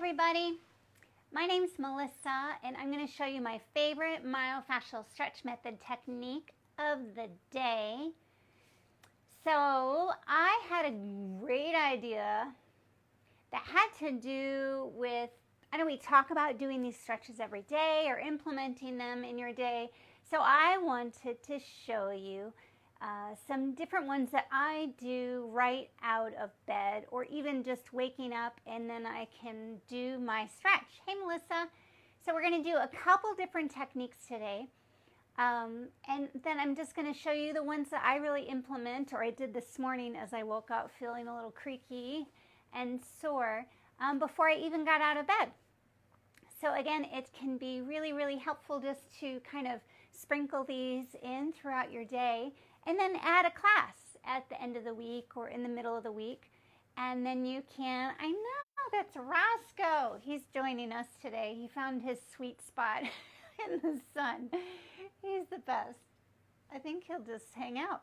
everybody, my name's Melissa and I'm going to show you my favorite myofascial stretch method technique of the day. So I had a great idea that had to do with, I know we talk about doing these stretches every day or implementing them in your day. So I wanted to show you some different ones that I do right out of bed, or even just waking up and then I can do my stretch. Hey Melissa. So we're going to do a couple different techniques today, and then I'm just going to show you the ones that I really implement, or I did this morning as I woke up feeling a little creaky and sore before I even got out of bed. So again, it can be really, really helpful just to kind of sprinkle these in throughout your day, and then add a class at the end of the week or in the middle of the week. And then you can, I know, that's Roscoe. He's joining us today. He found his sweet spot in the sun. He's the best. I think he'll just hang out.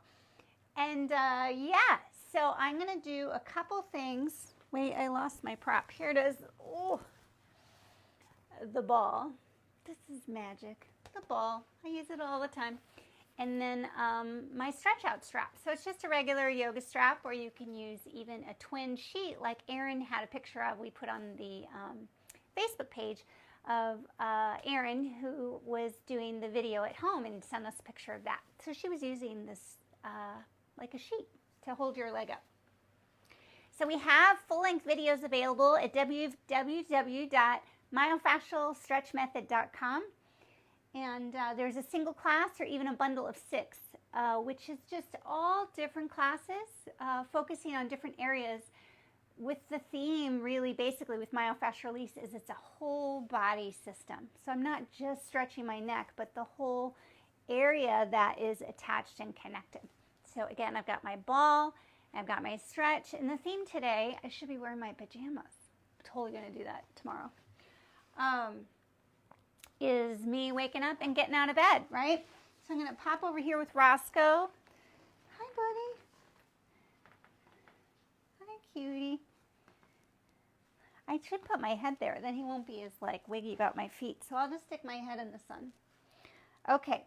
And yeah, so I'm going to do a couple things. Wait, I lost my prop. Here it is. Oh, the ball. This is magic. The ball. I use it all the time. And then my stretch out strap. So it's just a regular yoga strap, or you can use even a twin sheet like Erin had a picture of. We put on the Facebook page of Erin, who was doing the video at home, and sent us a picture of that. So she was using this like a sheet to hold your leg up. So we have full-length videos available at www.myofascialstretchmethod.com. And there's a single class or even a bundle of 6, which is just all different classes focusing on different areas, with the theme really basically with myofascial release is it's a whole body system. So I'm not just stretching my neck, but the whole area that is attached and connected. So again, I've got my ball, I've got my stretch, and the theme today, I should be wearing my pajamas. I'm totally going to do that tomorrow. Is me waking up and getting out of bed, right? So I'm going to pop over here with Roscoe. Hi, buddy. Hi, cutie. I should put my head there. Then he won't be as like wiggy about my feet. So I'll just stick my head in the sun. Okay.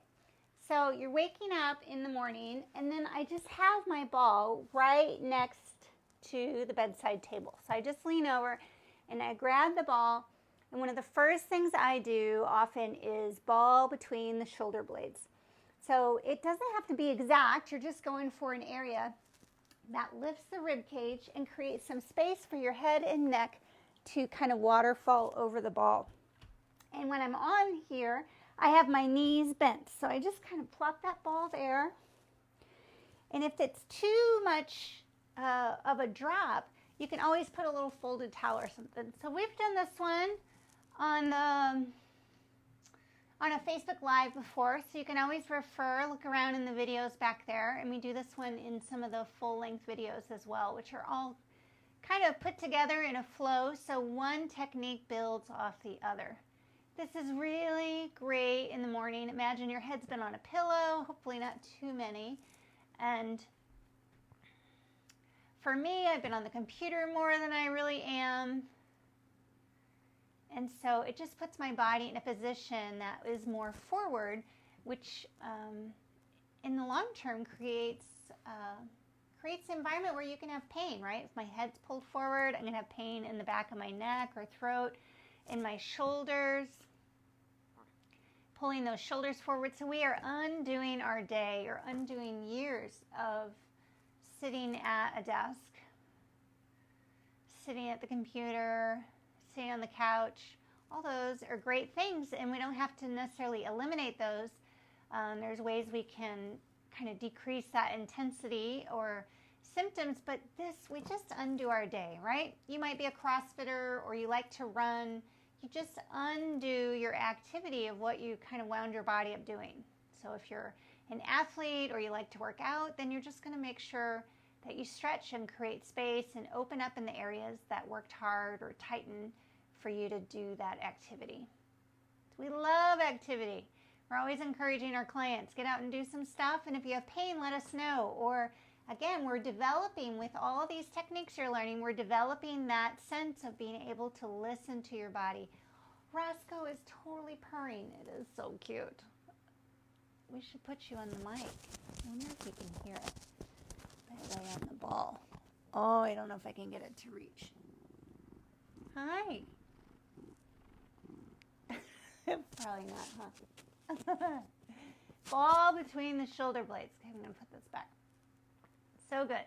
So you're waking up in the morning, and then I just have my ball right next to the bedside table. So I just lean over and I grab the ball. And one of the first things I do often is ball between the shoulder blades. So it doesn't have to be exact. You're just going for an area that lifts the rib cage and creates some space for your head and neck to kind of waterfall over the ball. And when I'm on here, I have my knees bent. So I just kind of plop that ball there. And if it's too much of a drop, you can always put a little folded towel or something. So we've done this one on a Facebook Live before, so you can always look around in the videos back there, and we do this one in some of the full-length videos as well, which are all kind of put together in a flow, so one technique builds off the other. This is really great in the morning. Imagine your head's been on a pillow, hopefully not too many, and for me, I've been on the computer more than I really am. And so it just puts my body in a position that is more forward, which in the long term creates an environment where you can have pain, right? If my head's pulled forward, I'm going to have pain in the back of my neck or throat, in my shoulders, pulling those shoulders forward. So we are undoing our day, or undoing years of sitting at a desk, sitting at the computer, sitting on the couch. All those are great things, and we don't have to necessarily eliminate those. There's ways we can kind of decrease that intensity or symptoms, but we just undo our day, right? You might be a CrossFitter, or you like to run. You just undo your activity of what you kind of wound your body up doing. So if you're an athlete or you like to work out, then you're just going to make sure that you stretch and create space and open up in the areas that worked hard or tighten for you to do that activity. We love activity. We're always encouraging our clients, get out and do some stuff, and if you have pain, let us know. Or Again, we're developing, with all these techniques you're learning, we're developing that sense of being able to listen to your body. Roscoe is totally purring. It is so cute. We should put you on the mic. I wonder if you can hear it. Put it right on the ball. Oh, I don't know if I can get it to reach. Hi. Probably not, huh? Ball between the shoulder blades. Okay, I'm going to put this back. So good.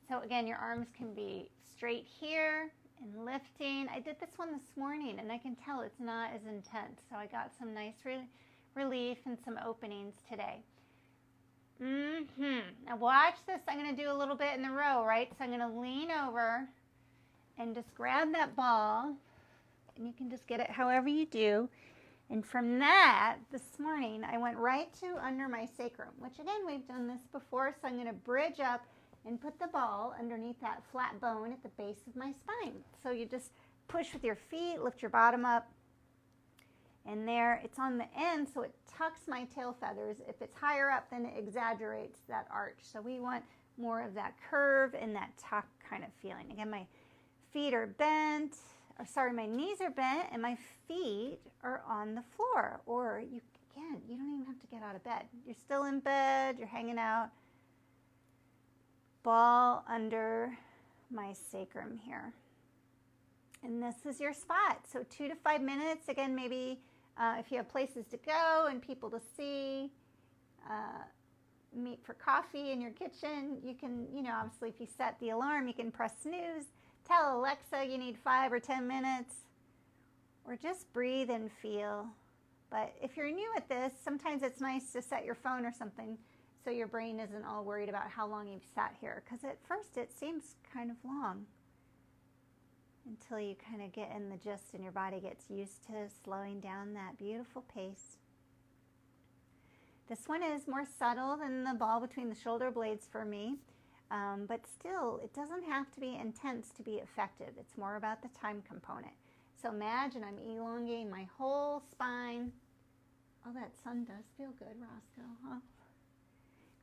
So again, your arms can be straight here and lifting. I did this one this morning, and I can tell it's not as intense. So I got some nice relief and some openings today. Now watch this. I'm going to do a little bit in the row, right? So I'm going to lean over and just grab that ball, and you can just get it however you do. And from that, this morning, I went right to under my sacrum, which again, we've done this before. So I'm going to bridge up and put the ball underneath that flat bone at the base of my spine. So you just push with your feet, lift your bottom up. And there, it's on the end, so it tucks my tail feathers. If it's higher up, then it exaggerates that arch. So we want more of that curve and that tuck kind of feeling. Again, my feet are bent. My knees are bent and my feet are on the floor. Or you don't even have to get out of bed. You're still in bed, you're hanging out. Ball under my sacrum here. And this is your spot. So 2 to 5 minutes. Again, maybe if you have places to go and people to see, meet for coffee in your kitchen, you can, obviously if you set the alarm, you can press snooze. Tell Alexa you need 5 or 10 minutes, or just breathe and feel. But if you're new at this, sometimes it's nice to set your phone or something so your brain isn't all worried about how long you've sat here, because at first it seems kind of long until you kind of get in the gist and your body gets used to slowing down that beautiful pace. This one is more subtle than the ball between the shoulder blades for me. But still, it doesn't have to be intense to be effective. It's more about the time component. So imagine I'm elongating my whole spine. Oh, that sun does feel good, Roscoe, huh?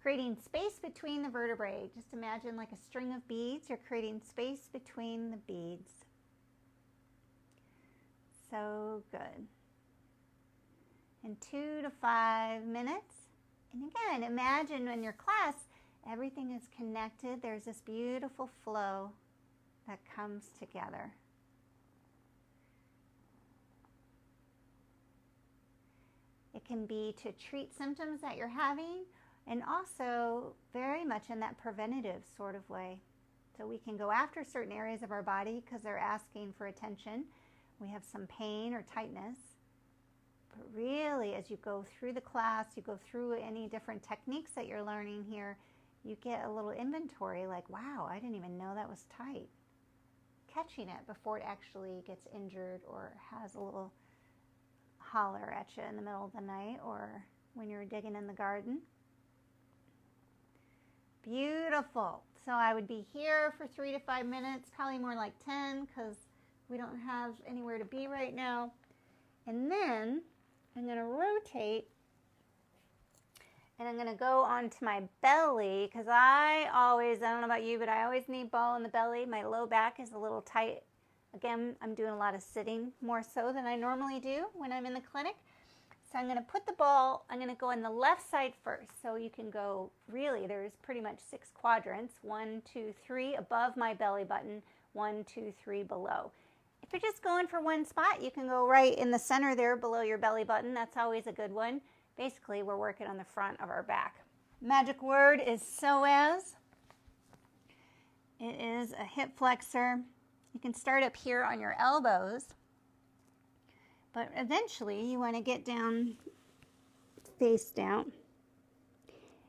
Creating space between the vertebrae. Just imagine like a string of beads. You're creating space between the beads. So good. In 2 to 5 minutes. And again, imagine in your class, everything is connected. There's this beautiful flow that comes together. It can be to treat symptoms that you're having, and also very much in that preventative sort of way. So we can go after certain areas of our body because they're asking for attention. We have some pain or tightness. But really, as you go through the class, you go through any different techniques that you're learning here, you get a little inventory like, wow, I didn't even know that was tight. Catching it before it actually gets injured or has a little holler at you in the middle of the night or when you're digging in the garden. Beautiful. So I would be here for 3 to 5 minutes, probably more like 10 because we don't have anywhere to be right now. And then I'm going to rotate and I'm going to go onto my belly because I don't know about you, but I always need ball in the belly. My low back is a little tight. Again, I'm doing a lot of sitting more so than I normally do when I'm in the clinic. So I'm going to put the ball, I'm going to go on the left side first. So you can go, really, there's pretty much 6 quadrants. 1, 2, 3 above my belly button, 1, 2, 3 below. If you're just going for one spot, you can go right in the center there below your belly button. That's always a good one. Basically, we're working on the front of our back. Magic word is psoas. It is a hip flexor. You can start up here on your elbows, but eventually you want to get down, face down.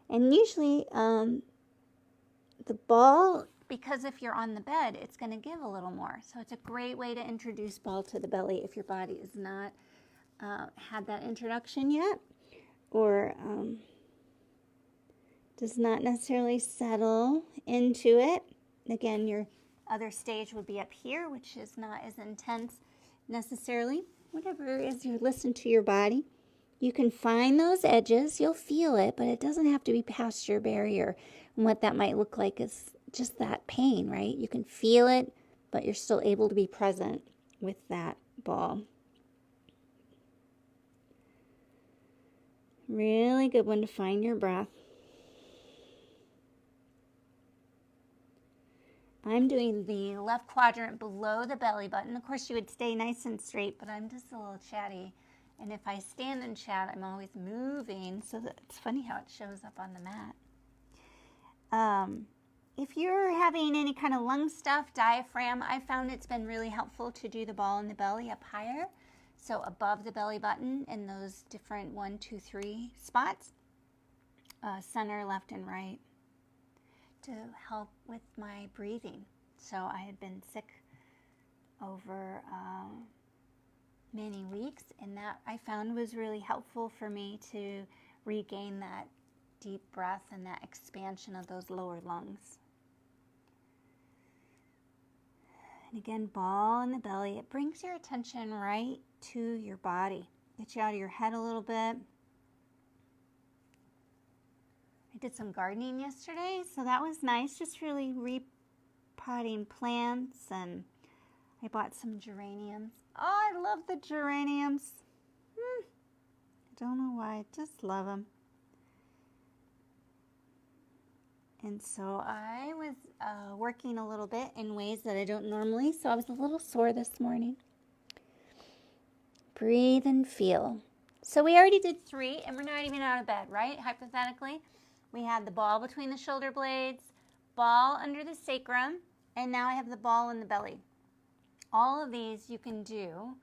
And usually the ball, because if you're on the bed, it's going to give a little more. So it's a great way to introduce ball to the belly if your body has not had that introduction yet, or does not necessarily settle into it. Again, your other stage would be up here, which is not as intense necessarily. Whatever it is, you listen to your body. You can find those edges. You'll feel it, but it doesn't have to be past your barrier. And what that might look like is just that pain, right? You can feel it, but you're still able to be present with that ball. Really good one to find your breath. I'm doing the left quadrant below the belly button. Of course, you would stay nice and straight, but I'm just a little chatty. And if I stand and chat, I'm always moving, so that it's funny how it shows up on the mat. If you're having any kind of lung stuff, diaphragm, I found it's been really helpful to do the ball in the belly up higher. So above the belly button in those different 1, 2, 3 spots, center, left, and right, to help with my breathing. So I had been sick over many weeks, and that I found was really helpful for me to regain that deep breath and that expansion of those lower lungs. And again, ball in the belly. It brings your attention right to your body. Gets you out of your head a little bit. I did some gardening yesterday, so that was nice. Just really repotting plants, and I bought some geraniums. Oh, I love the geraniums. I don't know why, I just love them. And so I was working a little bit in ways that I don't normally, so I was a little sore this morning. Breathe and feel. So we already did 3, and we're not even out of bed, right? Hypothetically, we had the ball between the shoulder blades, ball under the sacrum, and now I have the ball in the belly. All of these you can do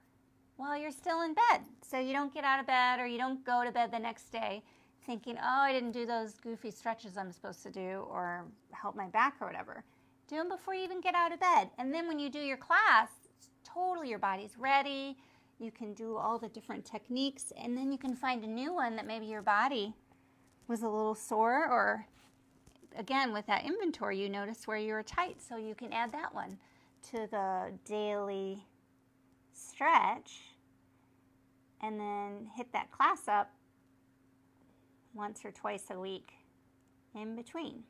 while you're still in bed, so you don't get out of bed or you don't go to bed the next day thinking, oh, I didn't do those goofy stretches I'm supposed to do or help my back or whatever. Do them before you even get out of bed. And then when you do your class, totally your body's ready. You can do all the different techniques, and then you can find a new one that maybe your body was a little sore, or again, with that inventory, you notice where you were tight, so you can add that one to the daily stretch, and then hit that class up once or twice a week in between.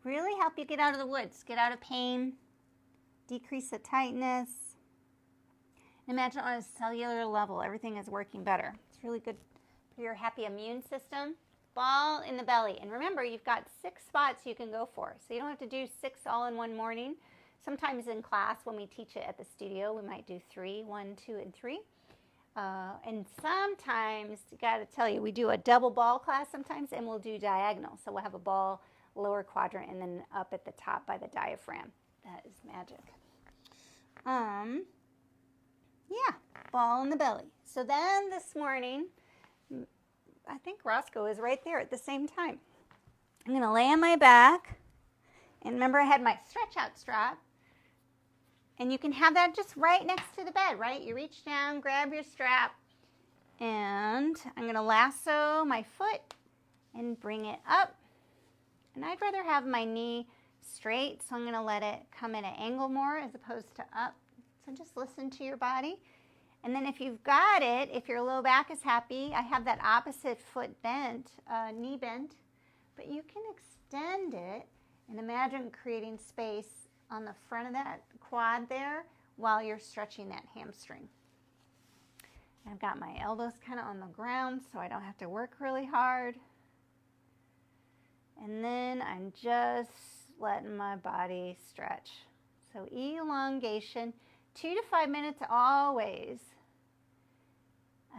Really help you get out of the woods, get out of pain, decrease the tightness. Imagine on a cellular level, everything is working better. It's really good for your happy immune system. Ball in the belly. And remember, you've got 6 spots you can go for. So you don't have to do 6 all in one morning. Sometimes in class, when we teach it at the studio, we might do 3, 1, 2, and 3. And sometimes, got to tell you, we do a double ball class sometimes, and we'll do diagonal. So we'll have a ball lower quadrant and then up at the top by the diaphragm. That is magic. Yeah, ball in the belly. So then this morning, I think Roscoe is right there at the same time. I'm going to lay on my back. And remember, I had my stretch out strap. And you can have that just right next to the bed, right? You reach down, grab your strap, and I'm going to lasso my foot and bring it up. And I'd rather have my knee straight, so I'm going to let it come at an angle more as opposed to up. So just listen to your body. And then if you've got it, if your low back is happy, I have that opposite foot bent, knee bent, but you can extend it and imagine creating space on the front of that quad there while you're stretching that hamstring. I've got my elbows kind of on the ground so I don't have to work really hard. And then I'm just letting my body stretch. So elongation, 2 to 5 minutes always.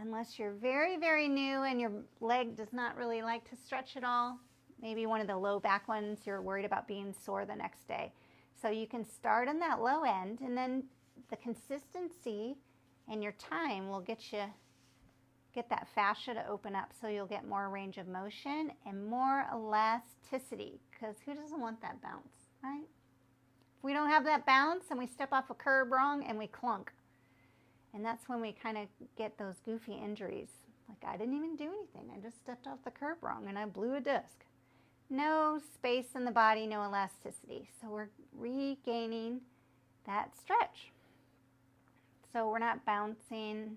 Unless you're very, very new and your leg does not really like to stretch at all. Maybe one of the low back ones, you're worried about being sore the next day. So you can start on that low end, and then the consistency and your time will get that fascia to open up, so you'll get more range of motion and more elasticity, because who doesn't want that bounce, right? If we don't have that bounce and we step off a curb wrong and we clunk, and that's when we kind of get those goofy injuries. Like, I didn't even do anything. I just stepped off the curb wrong and I blew a disc. No space in the body, no elasticity. So we're regaining that stretch. So we're not bouncing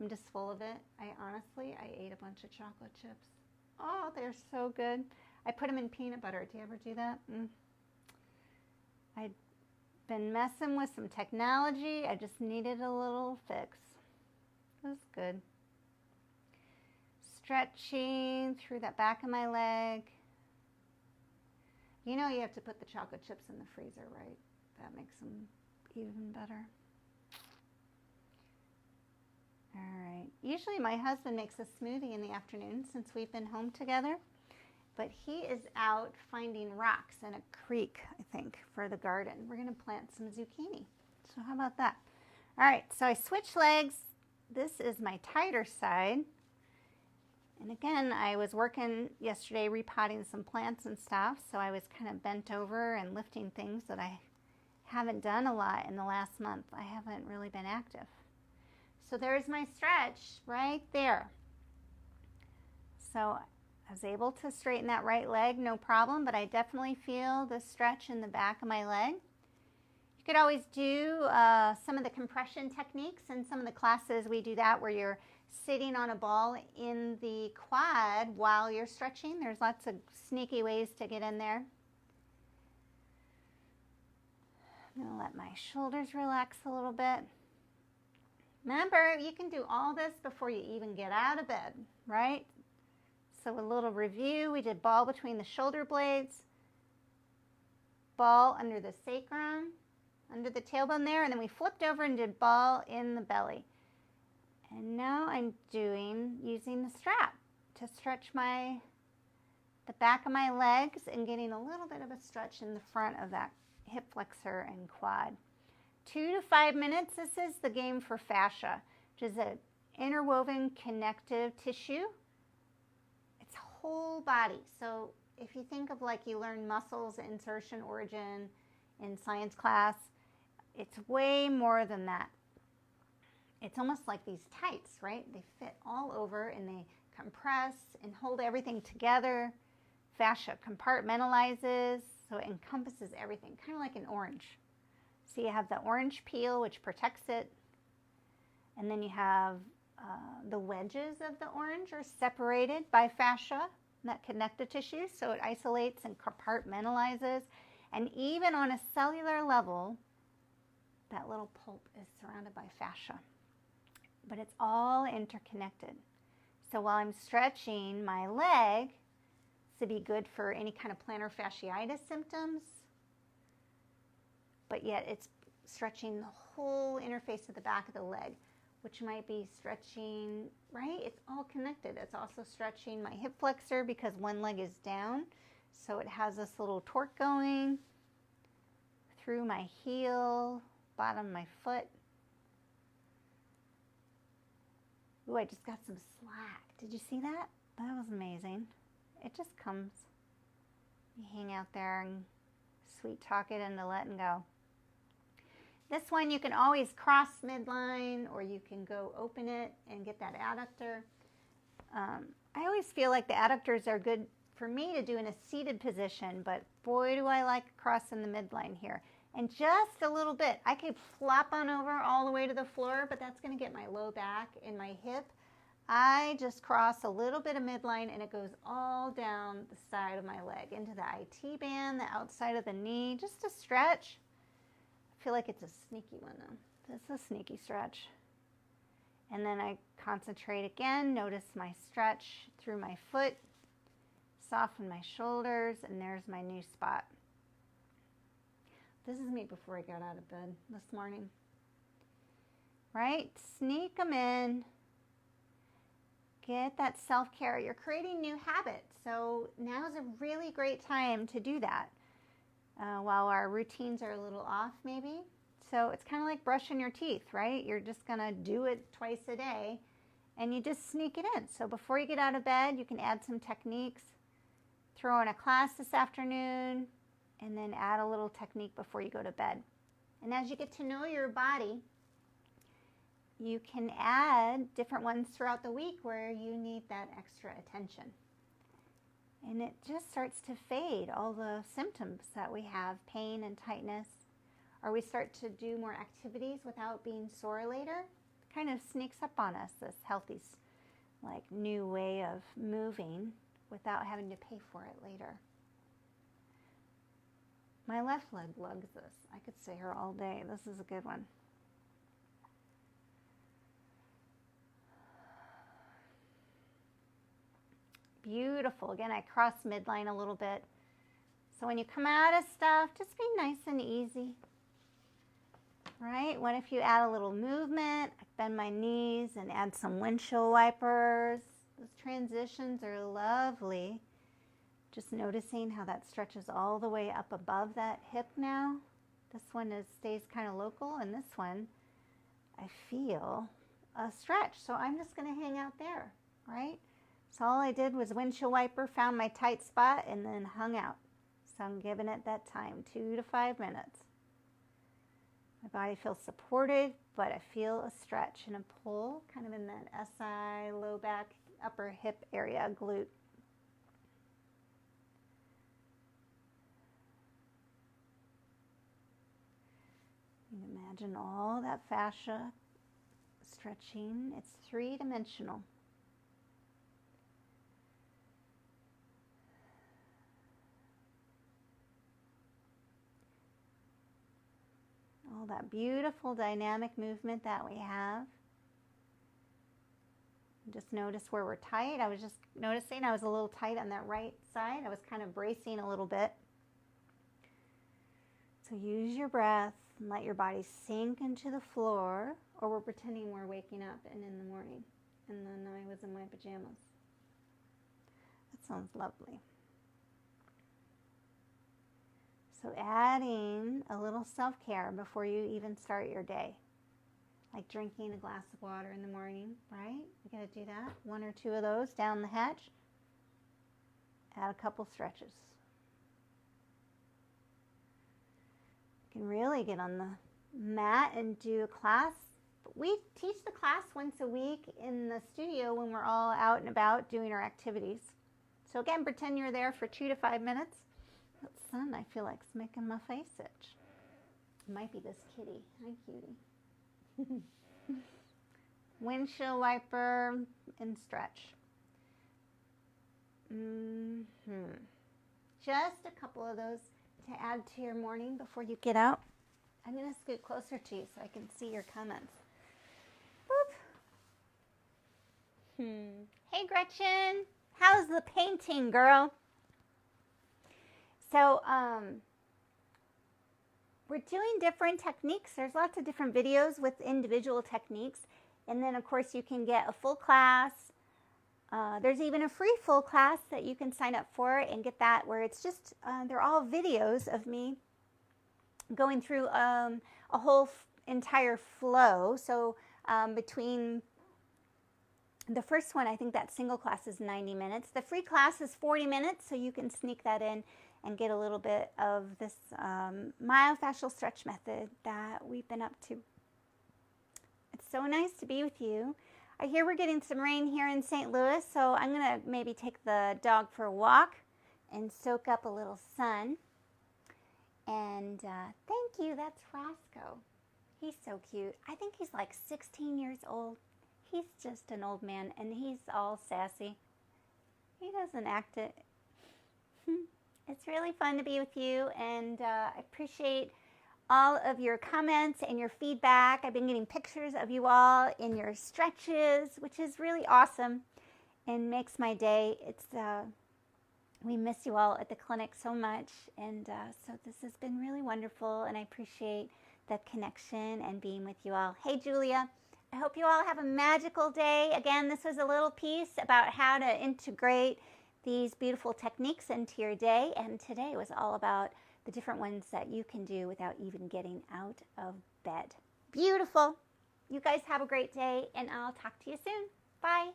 I'm just full of it. I ate a bunch of chocolate chips. Oh, they're so good. I put them in peanut butter. Do you ever do that? I'd been messing with some technology. I just needed a little fix. It was good. Stretching through that back of my leg. You know you have to put the chocolate chips in the freezer, right? That makes them even better. All right. Usually my husband makes a smoothie in the afternoon since we've been home together. But he is out finding rocks in a creek, I think, for the garden. We're going to plant some zucchini. So how about that? All right, so I switched legs. This is my tighter side. And again, I was working yesterday repotting some plants and stuff, so I was kind of bent over and lifting things that I haven't done a lot in the last month. I haven't really been active. So there's my stretch right there. So I was able to straighten that right leg, no problem, but I definitely feel the stretch in the back of my leg. You could always do some of the compression techniques. In some of the classes, we do that where you're sitting on a ball in the quad while you're stretching. There's lots of sneaky ways to get in there. I'm going to let my shoulders relax a little bit. Remember, you can do all this before you even get out of bed, right? So a little review, we did ball between the shoulder blades, ball under the sacrum, under the tailbone there, and then we flipped over and did ball in the belly. And now I'm using the strap to stretch the back of my legs and getting a little bit of a stretch in the front of that hip flexor and quad. 2 to 5 minutes. This is the game for fascia, which is an interwoven connective tissue. It's whole body. So if you think of like you learn muscles, insertion, origin in science class, it's way more than that. It's almost like these tights, right? They fit all over and they compress and hold everything together. Fascia compartmentalizes, so it encompasses everything, kind of like an orange. So you have the orange peel, which protects it, and then you have the wedges of the orange are separated by fascia, that connective tissue, so it isolates and compartmentalizes, and even on a cellular level, that little pulp is surrounded by fascia. But it's all interconnected. So while I'm stretching my leg to be good for any kind of plantar fasciitis symptoms, but yet it's stretching the whole interface of the back of the leg, which might be stretching, right? It's all connected. It's also stretching my hip flexor because one leg is down. So it has this little torque going through my heel, bottom of my foot. Ooh, I just got some slack. Did you see that? That was amazing. It just comes. You hang out there and sweet talk it into letting go. This one you can always cross midline, or you can go open it and get that adductor. I always feel like the adductors are good for me to do in a seated position, but boy do I like crossing the midline here. And just a little bit. I could flop on over all the way to the floor, but that's going to get my low back and my hip. I just cross a little bit of midline and it goes all down the side of my leg into the IT band, the outside of the knee, just a stretch. I feel like it's a sneaky one though. It's a sneaky stretch. And then I concentrate again, notice my stretch through my foot, soften my shoulders, and there's my new spot. This is me before I got out of bed this morning. Right? Sneak them in. Get that self-care. You're creating new habits. So now is a really great time to do that while our routines are a little off maybe. So it's kind of like brushing your teeth, right? You're just going to do it twice a day and you just sneak it in. So before you get out of bed, you can add some techniques. Throw in a class this afternoon, and then add a little technique before you go to bed. And as you get to know your body, you can add different ones throughout the week where you need that extra attention. And it just starts to fade all the symptoms that we have, pain and tightness, or we start to do more activities without being sore later kind of sneaks up on us, this healthy, like, new way of moving without having to pay for it later. My left leg loves this. I could stay here all day. This is a good one. Beautiful. Again, I cross midline a little bit. So when you come out of stuff, just be nice and easy. Right? What if you add a little movement? I bend my knees and add some windshield wipers. Those transitions are lovely. Just noticing how that stretches all the way up above that hip now. This one stays kind of local, and this one, I feel a stretch. So I'm just going to hang out there, right? So all I did was windshield wiper, found my tight spot, and then hung out. So I'm giving it that time, 2 to 5 minutes. My body feels supported, but I feel a stretch and a pull, kind of in that SI, low back, upper hip area, glute. Imagine all that fascia stretching. It's 3-dimensional. All that beautiful dynamic movement that we have. Just notice where we're tight. I was just noticing I was a little tight on that right side. I was kind of bracing a little bit. So use your breath and let your body sink into the floor, or we're pretending we're waking up and in the morning. And then I was in my pajamas. That sounds lovely. So adding a little self-care before you even start your day. Like drinking a glass of water in the morning, right? You gotta do that. 1 or 2 of those down the hatch. Add a couple stretches. You can really get on the mat and do a class. We teach the class once a week in the studio when we're all out and about doing our activities. So again, pretend you're there for 2 to 5 minutes. That sun, I feel like, is making my face itch. It might be this kitty. Hi, cutie. Windshield wiper and stretch. Just a couple of those to add to your morning before you get out. I'm going to scoot closer to you so I can see your comments. Boop. Hey, Gretchen. How's the painting, girl? So, we're doing different techniques. There's lots of different videos with individual techniques. And then, of course, you can get a full class. There's even a free full class that you can sign up for and get that, where it's just, they're all videos of me going through a whole entire flow. So between the first one, I think that single class is 90 minutes. The free class is 40 minutes, so you can sneak that in and get a little bit of this myofascial stretch method that we've been up to. It's so nice to be with you. I hear we're getting some rain here in St. Louis, so I'm going to maybe take the dog for a walk and soak up a little sun. And thank you, that's Roscoe. He's so cute. I think he's like 16 years old. He's just an old man, and he's all sassy. He doesn't act it. It's really fun to be with you, and I appreciate all of your comments and your feedback. I've been getting pictures of you all in your stretches, which is really awesome and makes my day. It's we miss you all at the clinic so much, and so this has been really wonderful, and I appreciate the connection and being with you all. Hey, Julia, I hope you all have a magical day. Again, this was a little piece about how to integrate these beautiful techniques into your day, and today was all about the different ones that you can do without even getting out of bed. Beautiful. You guys have a great day, and I'll talk to you soon. Bye.